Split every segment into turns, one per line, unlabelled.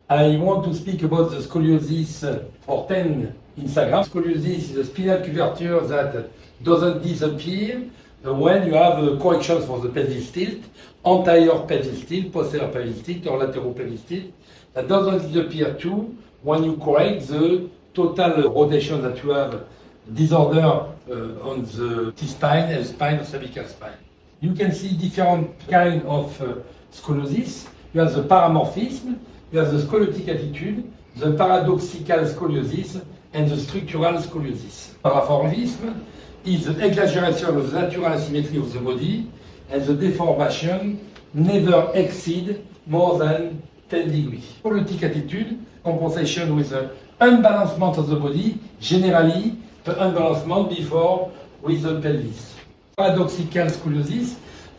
I want to speak about the scoliosis for 10 Instagram. Scoliosis is a spinal curvature that doesn't disappear when you have corrections for the pelvis tilt, anterior pelvis tilt, posterior pelvis tilt, or lateral pelvis tilt. That doesn't disappear too when you correct the total rotation that you have disorder on the T-spine, L-spine, or cervical spine. You can see different kind of scoliosis. You have the paramorphism, you have the scoliotic attitude, the paradoxical scoliosis, and the structural scoliosis. Paramorphism is the exaggeration of the natural asymmetry of the body, and the deformation never exceed more than 10 degrees. Scoliotic attitude, compensation with the unbalancement of the body, generally the unbalancement before with the pelvis. Paradoxical scoliosis,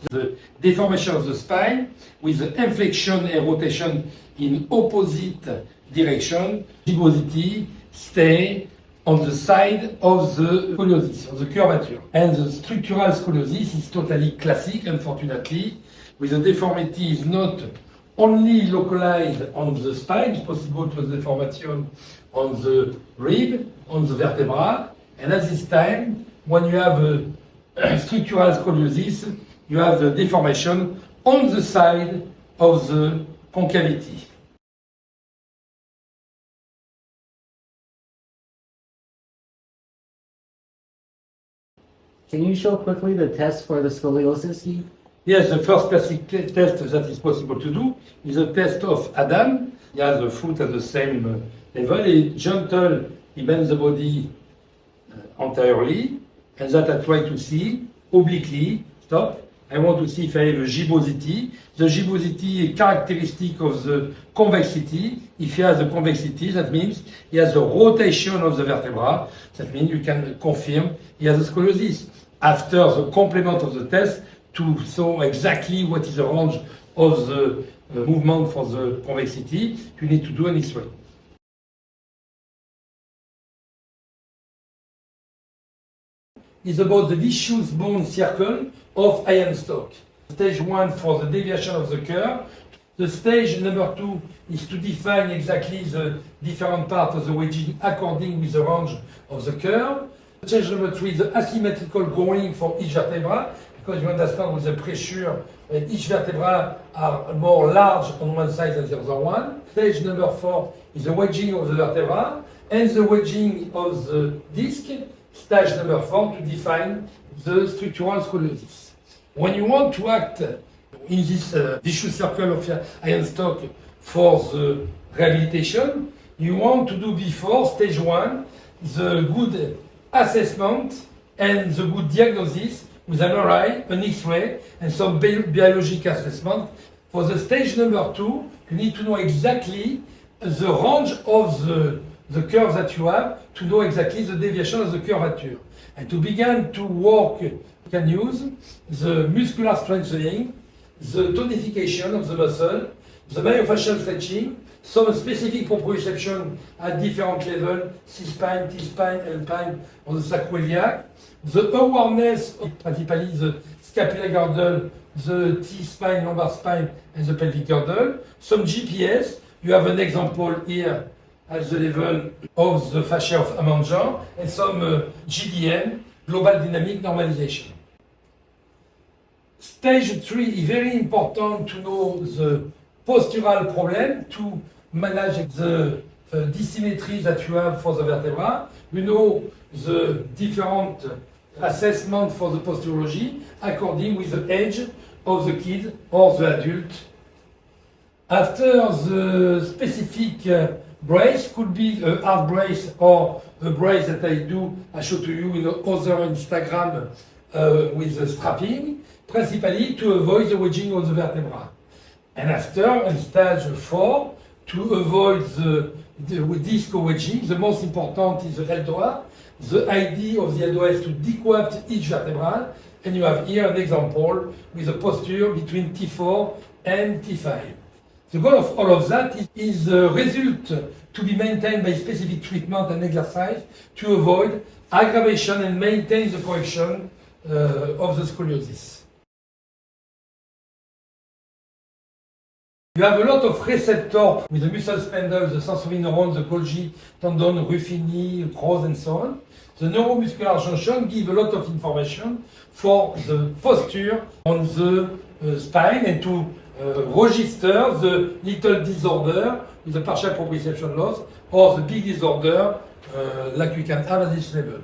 the deformation of the spine with the inflection and rotation in opposite direction. Gibbosity stay on the side of the scoliosis, of the curvature. And the structural scoliosis is totally classic, unfortunately, with the deformity is not only localized on the spine, it's possible to have deformation on the rib, on the vertebra, and at this time, when you have a structural scoliosis, you have the deformation on the side of the concavity.
Can you show quickly the test for the scoliosis?
Yes, the first classic test that is possible to do is a test of Adam. He has the foot at the same level. He gentle, he bends the body anteriorly, and that I try to see obliquely. Stop. I want to see if I have a gibbosity. The gibbosity is characteristic of the convexity. If he has the convexity, that means he has the rotation of the vertebra. That means you can confirm he has a scoliosis. After the complement of the test, to show exactly what is the range of the movement for the convexity, you need to do an X-ray. Is about the vicious bone circle of Eisenstock. Stage 1 for the deviation of the curve. The stage number 2 is to define exactly the different parts of the wedging according with the range of the curve. Stage number 3 is the asymmetrical growing for each vertebra, because you understand with the pressure each vertebra are more large on one side than the other one. Stage number 4 is the wedging of the vertebra and the wedging of the disc. Stage number 4 to define the structural scoliosis. When you want to act in this vicious circle of Eisenstock for the rehabilitation, you want to do before stage 1 the good assessment and the good diagnosis with an MRI, an X-ray, and some biologic assessment. For the stage number 2, you need to know exactly the range of the curve that you have, to know exactly the deviation of the curvature. And to begin to work, you can use the muscular strengthening, the tonification of the muscle, the myofascial stretching, some specific proprioception at different levels, C-spine, T-spine, L-spine, on the sacroiliac, the awareness of principally the scapular girdle, the T-spine, lumbar spine, and the pelvic girdle, some GPS. You have an example here at the level of the fascia of Amanjan, and some GDN, global dynamic normalization. Stage 3 is very important to know the postural problem, to manage the dysymmetry that you have for the vertebra. You know the different assessment for the posturology according with the age of the kid or the adult. After the specific brace could be a hard brace or a brace that I show to you in other Instagram with the strapping, principally to avoid the wedging of the vertebra. And after, in stage 4, to avoid the disc wedging, the most important is the L-DOA. The idea of the L-DOA is to decoapt each vertebra, and you have here an example with a posture between T4 and T5. The goal of all of that is the result to be maintained by specific treatment and exercise to avoid aggravation and maintain the correction of the scoliosis. You have a lot of receptors with the muscle spindle, the sensory neurons, the Golgi, tendon, Ruffini, Cross, and so on. The neuromuscular junction give a lot of information for the posture on the spine and to register the little disorder with the partial proprioception loss or the big disorder like you can have at this level.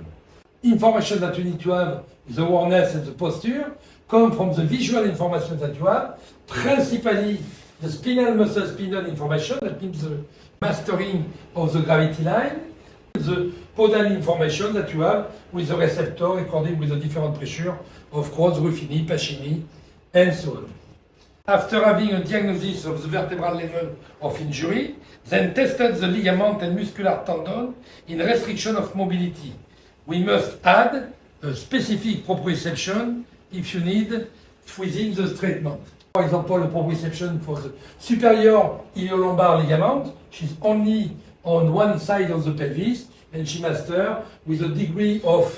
Information that you need to have, the awareness and the posture, come from the visual information that you have, principally the spinal muscle spindle information, that means the mastering of the gravity line, the podal information that you have with the receptor according with the different pressure of Cross, Ruffini, Pacini, and so on. After having a diagnosis of the vertebral level of injury, then tested the ligament and muscular tendon in restriction of mobility. We must add a specific proprioception if you need within the treatment. For example, a proprioception for the superior iliolumbar ligament, which is only on one side of the pelvis, and she master with a degree of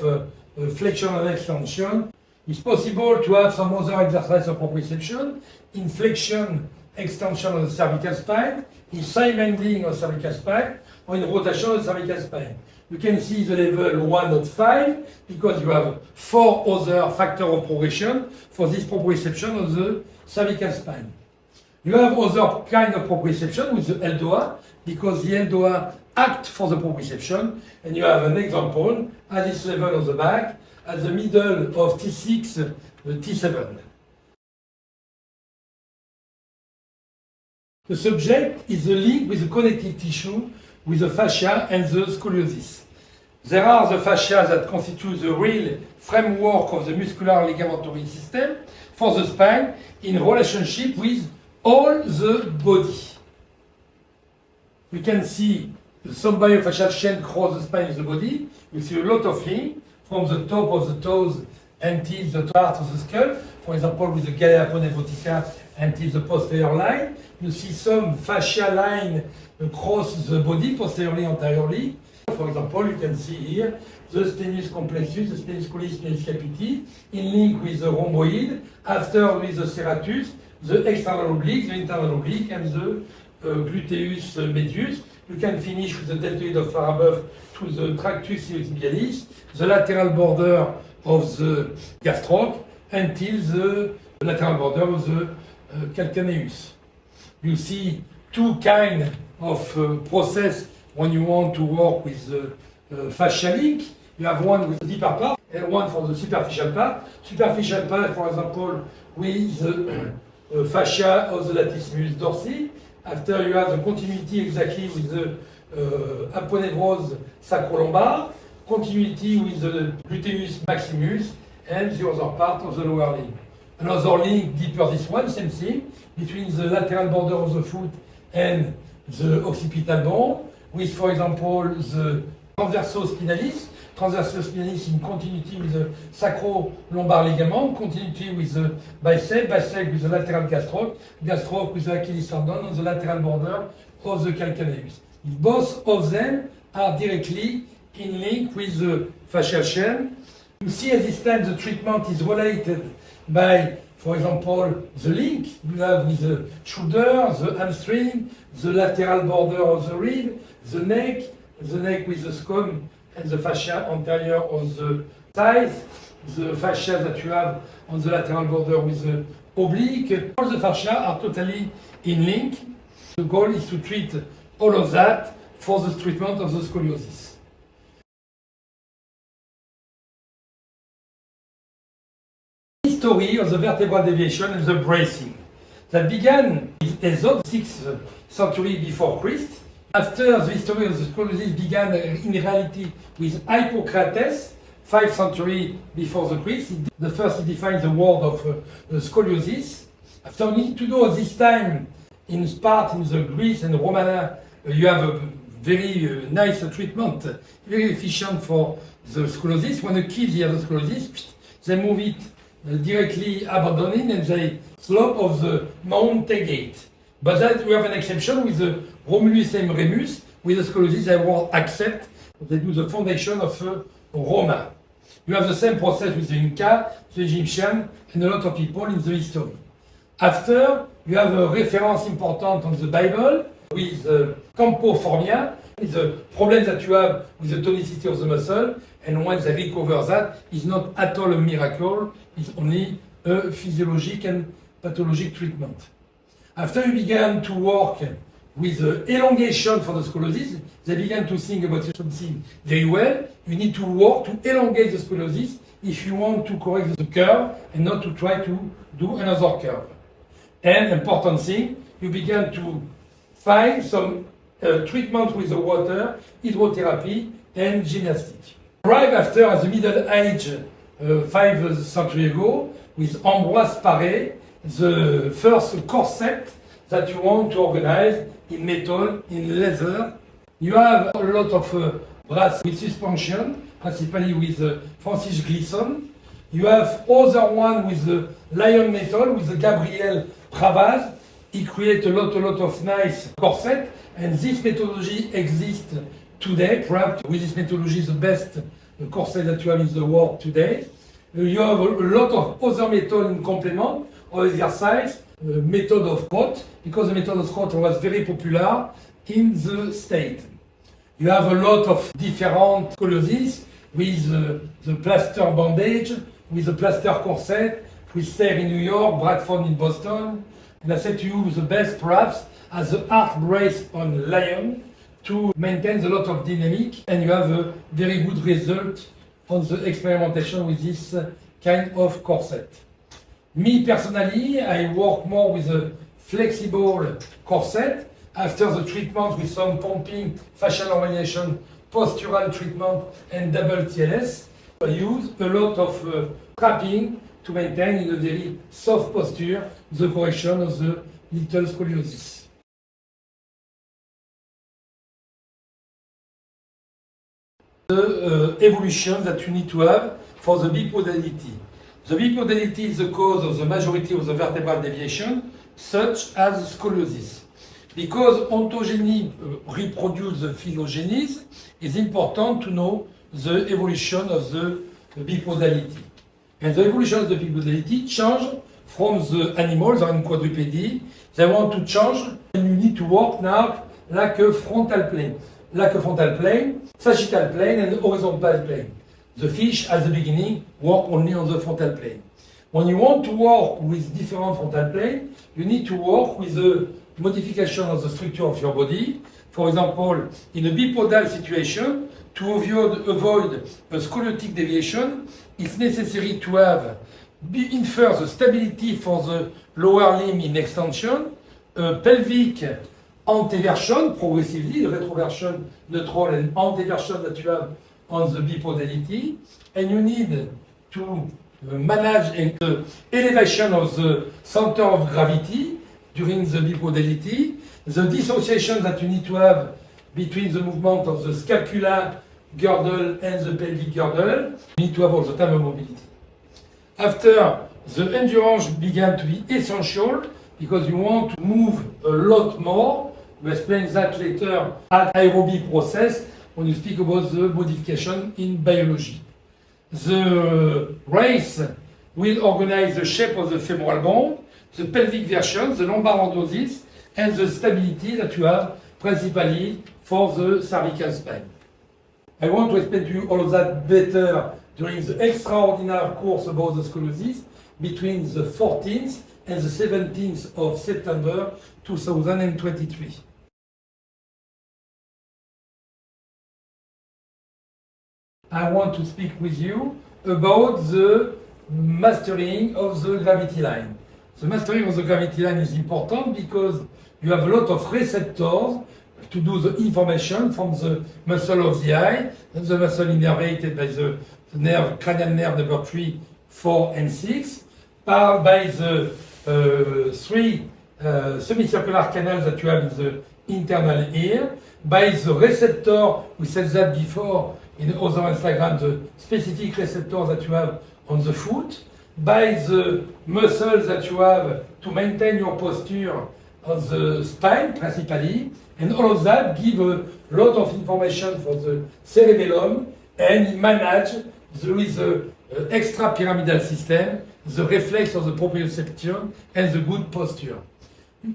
flexion and extension. It's possible to have some other exercise of proprioception, in flexion, extension of the cervical spine, in side bending of cervical spine, or in rotation of the cervical spine. You can see the level 1 of 5 because you have 4 other factors of progression for this proprioception of the cervical spine. You have other kind of proprioception with the LDOA because the LDOA act for the proprioception, and you have an example at this level of the back, at the middle of T6, T7. The subject is the link with the connective tissue, with the fascia and the scoliosis. There are the fascia that constitute the real framework of the muscular ligamentary system for the spine in relationship with all the body. We can see some myofascial chain cross the spine of the body. You see a lot of link from the top of the toes until the part of the skull. For example, with the galea ponevrotica until the posterior line. You see some fascia line across the body, posteriorly, anteriorly. For example, you can see here the splenius complexus, the splenius collis, splenius capiti, in link with the rhomboid, after with the serratus, the external oblique, the internal oblique, and the gluteus medius. You can finish with the deltoid of far above to the tractus iliotibialis, the lateral border of the gastroc, until the lateral border of the calcaneus. You see two kinds of process when you want to work with the fascia link. You have one with the deeper part and one for the superficial part. Superficial part, for example, with the fascia of the latissimus dorsi. After you have the continuity exactly with the aponeuvrose sacrolumbar, continuity with the gluteus maximus, and the other part of the lower limb. Another link deeper, this one, same thing, between the lateral border of the foot and the occipital bone, with, for example, the transversospinalis. Transversospinalis in continuity with the sacro-lumbar ligament, continuity with the bicep, bicep with the lateral gastroc, gastroc with the Achilles tendon on the lateral border of the calcaneus. Both of them are directly in link with the fascial chain. You see at this time the treatment is related by, for example, the link you have with the shoulder, the hamstring, the lateral border of the rib, the neck with the scum and the fascia anterior of the thighs, the fascia that you have on the lateral border with the oblique. All the fascia are totally in link. The goal is to treat all of that for the treatment of the scoliosis. History of the vertebral deviation and the bracing that began in Aesop, 6th century before Christ. After the history of the scoliosis began in reality with Hippocrates, 5th century before the Christ. The first he defined the word of scoliosis. After we need to know at this time in Sparta, in the Greece and Romana, you have a very nice treatment, very efficient for the scoliosis. When a kid has the scoliosis, they move it directly abandoning and they slope of the mountain gate. But that we have an exception with the Romulus and Remus, with the scoliosis they won't accept. They do the foundation of Roma. You have the same process with the Inca, the Egyptian, and a lot of people in the history. After, you have a reference important on the Bible with campo formia, the problem that you have with the tonicity of the muscle, and once they recover that, it's not at all a miracle, it's only a physiologic and pathologic treatment. After you began to work with the elongation for the scoliosis, they began to think about something very well. You need to work to elongate the scoliosis if you want to correct the curve and not to try to do another curve. And important thing, you began to find some treatment with the water, hydrotherapy, and gymnastics. Arrived after at the middle age, 5 centuries ago, with Ambroise Paré, the first corset that you want to organize in metal, in leather. You have a lot of brass with suspension, principally with Francis Glisson. You have other one with the lion metal, with the Gabriel Pravaz. He created a lot of nice corset, and this methodology exists today. Perhaps with this methodology, the best corset that you have in the world today. You have a lot of other method in complement of exercise, method of Scott, because the method of Scott was very popular in the state. You have a lot of different scoliosis with the plaster bandage, with the plaster corset, with Sayre in New York, Bradford in Boston. And I said to you, the best perhaps as the arc brace on Lion to maintain a lot of dynamic, and you have a very good result on the experimentation with this kind of corset. Me personally, I work more with a flexible corset after the treatment with some pumping, fascial normalization, postural treatment, and double TLS. I use a lot of trapping to maintain in a very soft posture the correction of the little scoliosis. The evolution that you need to have for the bipodality. The bipodality is the cause of the majority of the vertebral deviation, such as scoliosis. Because ontogeny reproduces the phylogenies, it's important to know the evolution of the bipodality. And the evolution of the bipodality change from the animals or in quadrupedy. They want to change, and you need to work now like a frontal plane. Like a frontal plane, sagittal plane, and horizontal plane. The fish, at the beginning, work only on the frontal plane. When you want to work with different frontal plane, you need to work with the modification of the structure of your body. For example, in a bipodal situation, to avoid a scoliotic deviation, it's necessary to have infer the stability for the lower limb in extension, pelvic anteversion progressively, the retroversion, neutral, and anteversion that you have on the bipodality, and you need to manage the elevation of the center of gravity during the bipodality, the dissociation that you need to have between the movement of the scapula girdle and the pelvic girdle. You need to have all the time a mobility. After, the endurance began to be essential because you want to move a lot more. We explain that later at aerobie process when you speak about the modification in biology. The race will organize the shape of the femoral bone, the pelvic version, the lumbar lordosis, and the stability that you have principally for the cervical spine. I want to explain to you all of that better during the extraordinary course about the scoliosis between the 14th and the 17th of September 2023. I want to speak with you about the mastering of the gravity line. The mastering of the gravity line is important because you have a lot of receptors to do the information from the muscle of the eye, and the muscle innervated by the nerve, cranial nerve number 3, 4, and 6, by the 3 semicircular canals that you have in the internal ear, by the receptor, we said that before in other Instagram, the specific receptor that you have on the foot, by the muscles that you have to maintain your posture on the spine, principally, and all of that give a lot of information for the cerebellum and manage with the extra pyramidal system the reflex of the proprioception and the good posture.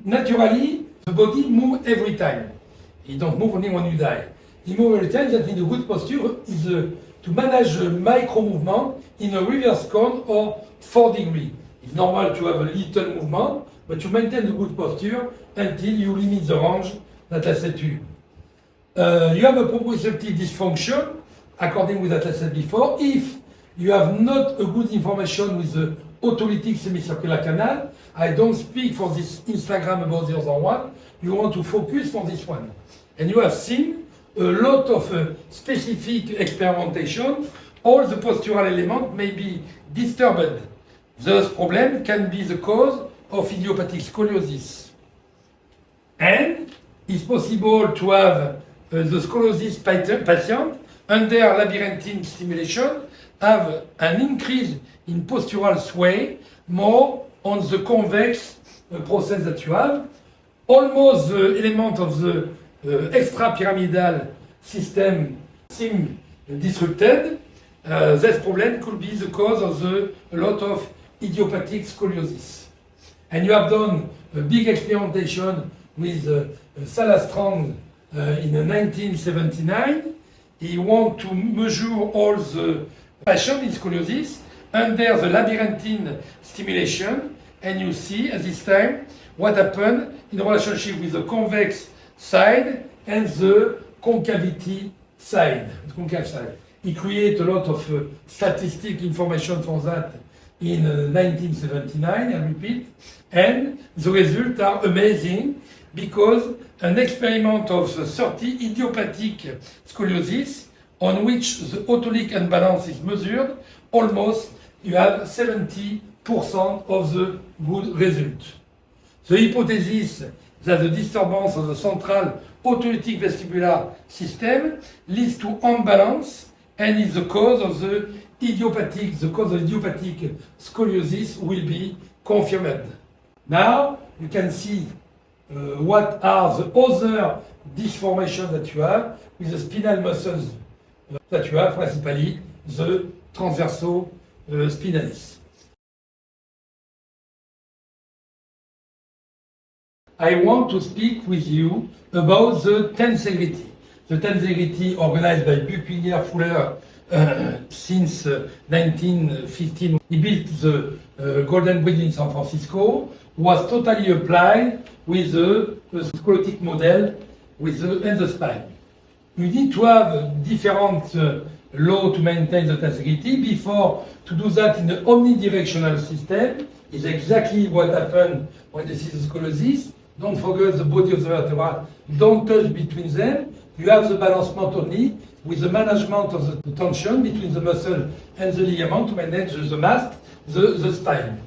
Naturally, the body moves every time. It don't move only when you die. It moves every time. That means the good posture is to manage the micro movement in a reverse cone or 4 degrees. It's normal to have a little movement, but you maintain the good posture until you limit the range that I said to you. You have a proprioceptive dysfunction, according with that I said before, if you have not a good information with the autolytic semicircular canal. I don't speak for this Instagram about the other one. You want to focus on this one. And you have seen a lot of specific experimentation. All the postural elements may be disturbed. Those problems can be the cause of idiopathic scoliosis. And it's possible to have the scoliosis patient under labyrinthine stimulation have an increase in postural sway more on the convex process that you have. Almost the element of the extrapyramidal system seem disrupted. This problem could be the cause of a lot of idiopathic scoliosis. And you have done a big experimentation with Salastrand in 1979. He want to measure all the patients with scoliosis under the labyrinthine stimulation, and you see at this time what happened in relationship with the convex side and the concavity side. He created a lot of statistic information for that in 1979, I repeat, and the results are amazing because an experiment of 30 idiopathic scoliosis on which the autolytic imbalance is measured, almost you have 70% of the good result. The hypothesis that the disturbance of the central autolytic vestibular system leads to imbalance and is the cause of the idiopathic scoliosis will be confirmed. Now you can see what are the other deformations that you have with the spinal muscles that you have, principally the transverso spinalis. I want to speak with you about the tensegrity. The tensegrity organized by Buchwiller Fuller since 1915. He built the Golden Bridge in San Francisco, was totally applied with the scoliotic model and the spine. You need to have different law to maintain the tensegrity. Before, to do that in an omnidirectional system is exactly what happened when this is scoliosis. Don't forget the body of the vertebra. Don't touch between them. You have the balancement only with the management of the tension between the muscle and the ligament to manage the mass, the spine.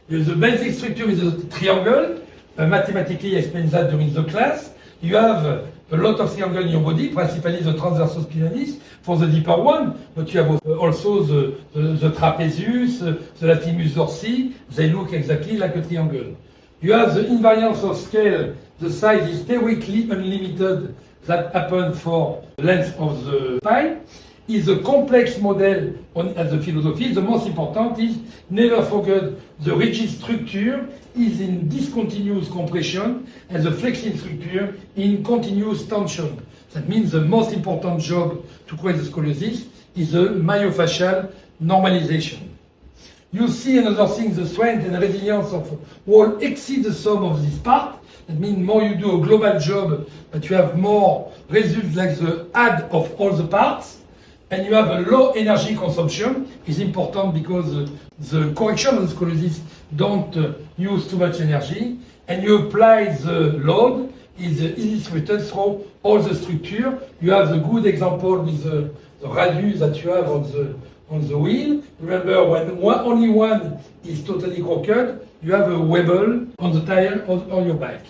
The basic structure is a triangle. Mathematically, I explained that during the class. You have a lot of triangles in your body, principally the transversus spinalis for the deeper one, but you have also the trapezius, the latissimus dorsi. They look exactly like a triangle. You have the invariance of scale. The size is theoretically unlimited. That happens for the length of the spine. Is a complex model as a philosophy. The most important is never forget the rigid structure is in discontinuous compression and the flexing structure in continuous tension. That means the most important job to create the scoliosis is the myofascial normalization. You see another thing, the strength and resilience of wall exceed the sum of this part. That means more you do a global job, but you have more results like the add of all the parts. And you have a low energy consumption is important because the correction of the scoliosis don't use too much energy. And you apply the load is illustrated through all the structure. You have the good example with the radius that you have on the wheel. Remember, when only one is totally crooked, you have a wobble on the tire on your back.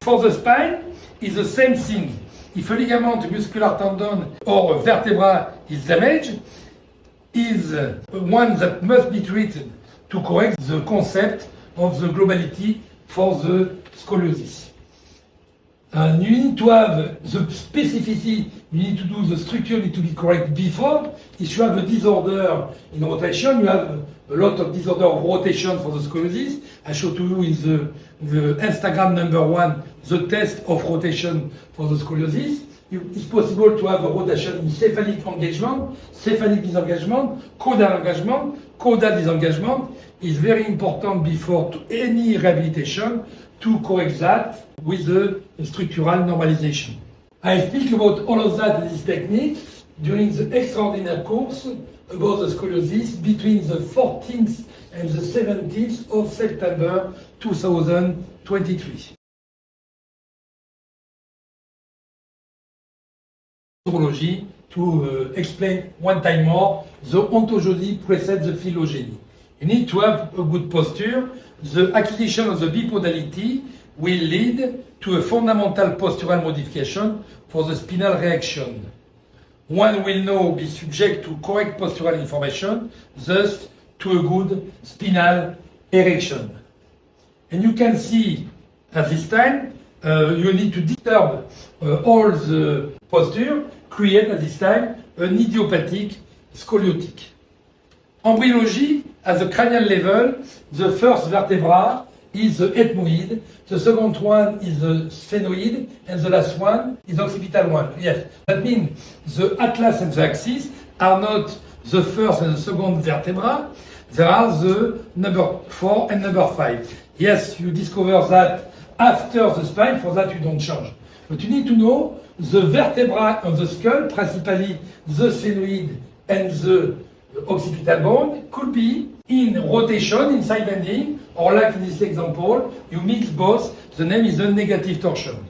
For the spine, it's the same thing. If a ligament, a muscular tendon, or a vertebra is damaged, is one that must be treated to correct the concept of the globality for the scoliosis. And you need to have the specificity, you need to do the structure need to be correct before. If you have a disorder in rotation, you have a lot of disorder of rotation for the scoliosis. I showed to you in the Instagram #1 the test of rotation for the scoliosis. It's possible to have a rotation in cephalic engagement, cephalic disengagement, caudal engagement, caudal disengagement. It's very important before to any rehabilitation to correct that with the structural normalization. I speak about all of that in this technique during the extraordinary course about the scoliosis between the 14th and the 17th of September 2023. To explain one time more, the ontogeny precedes the phylogeny. You need to have a good posture. The acquisition of the bipodality will lead to a fundamental postural modification for the spinal reaction. One will now be subject to correct postural information, thus to a good spinal erection. And you can see at this time, you need to disturb all the posture, create at this time an idiopathic scoliotic. Embryology, at the cranial level, the first vertebra is the ethmoid, the second one is the sphenoid, and the last one is the occipital one. Yes, that means the atlas and the axis are not the first and the second vertebra, they are the number 4 and number 5. Yes, you discover that after the spine, for that you don't change. But you need to know the vertebra of the skull, principally the sphenoid and the occipital bone, could be in rotation, in side bending, or like in this example, you mix both. The name is a negative torsion.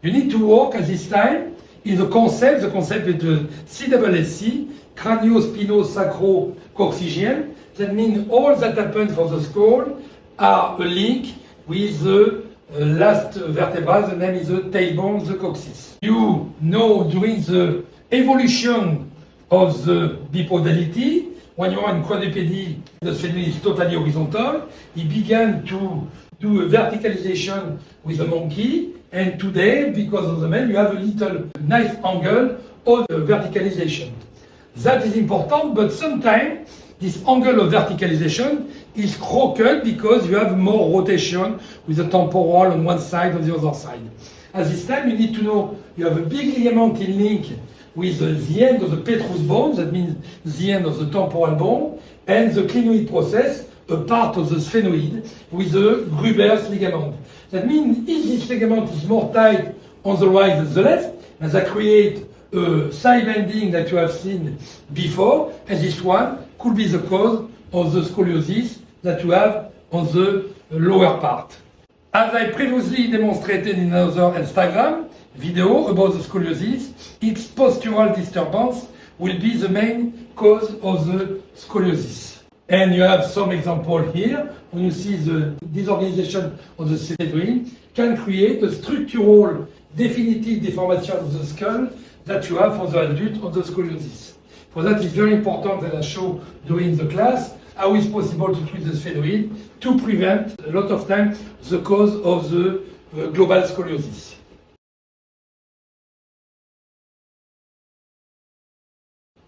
You need to work at this time in the concept is the CSSC, cranio-spino-sacro-coccygeal. That means all that happens for the skull are a link with the last vertebra, the name is the tailbone, the coccyx. You know during the evolution of the bipodality, when you are in quadrupedy, the sphenoid is totally horizontal. He began to do a verticalization with the monkey, and today, because of the man, you have a little nice angle of verticalization. That is important, but sometimes this angle of verticalization is crooked because you have more rotation with the temporal on one side or the other side. At this time, you need to know you have a big ligament in link with the end of the petrous bone, that means the end of the temporal bone, and the clinoid process, a part of the sphenoid, with the Gruber's ligament. That means if this ligament is more tight on the right than the left, and that creates a side bending that you have seen before, and this one could be the cause of the scoliosis that you have on the lower part. As I previously demonstrated in another Instagram video about the scoliosis, its postural disturbance will be the main cause of the scoliosis. And you have some example here, when you see the disorganization of the sphenoid can create a structural definitive deformation of the skull that you have for the adult on the scoliosis. For that, it's very important that I show during the class how it's possible to treat the sphenoid to prevent, a lot of time, the cause of the global scoliosis.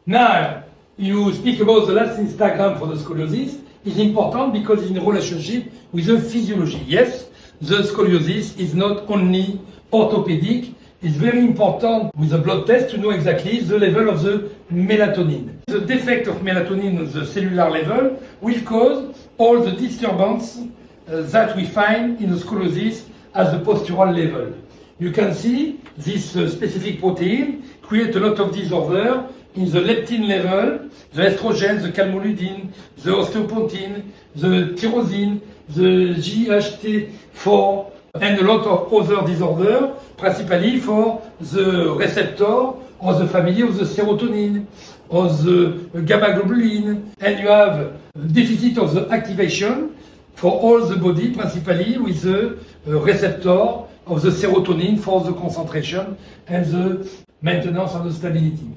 Now, you speak about the last Instagram for the scoliosis. It's important because it's in relationship with the physiology. Yes, the scoliosis is not only orthopedic. It's very important with the blood test to know exactly the level of the melatonin. The defect of melatonin at the cellular level will cause all the disturbance that we find in the scoliosis at the postural level. You can see this specific protein create a lot of disorder in the leptin level, the estrogen, the calmoludin, the osteopontin, the tyrosine, the GHT4, and a lot of other disorders, principally for the receptor or the family of the serotonin or the gamma globulin. And you have deficit of the activation for all the body, principally with the receptor of the serotonin for the concentration and the maintenance of the stability.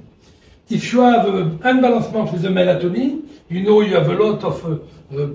If you have unbalancement with the melatonin, you know you have a lot of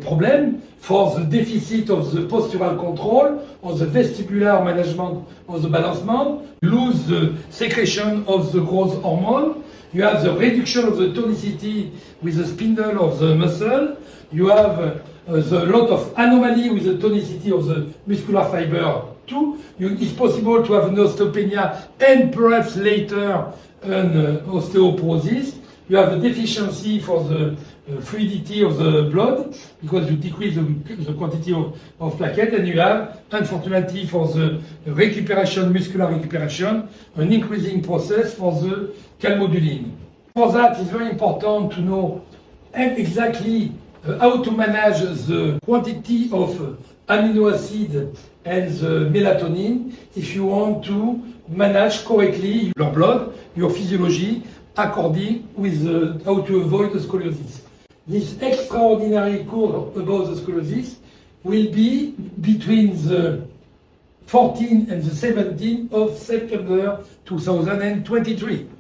problem for the deficit of the postural control or the vestibular management of the balancement, lose the secretion of the growth hormone, you have the reduction of the tonicity with the spindle of the muscle, you have the lot of anomaly with the tonicity of the muscular fiber too. It's possible to have an osteopenia and perhaps later an osteoporosis. You have a deficiency for the fluidity of the blood because you decrease the quantity of plaquettes, and you have, unfortunately, for the recuperation, muscular recuperation, an increasing process for the calmodulin. For that, it's very important to know exactly how to manage the quantity of amino acid and the melatonin if you want to manage correctly your blood, your physiology, according with how to avoid the scoliosis. This extraordinary course about the scoliosis will be between the 14th and the 17th of September 2023.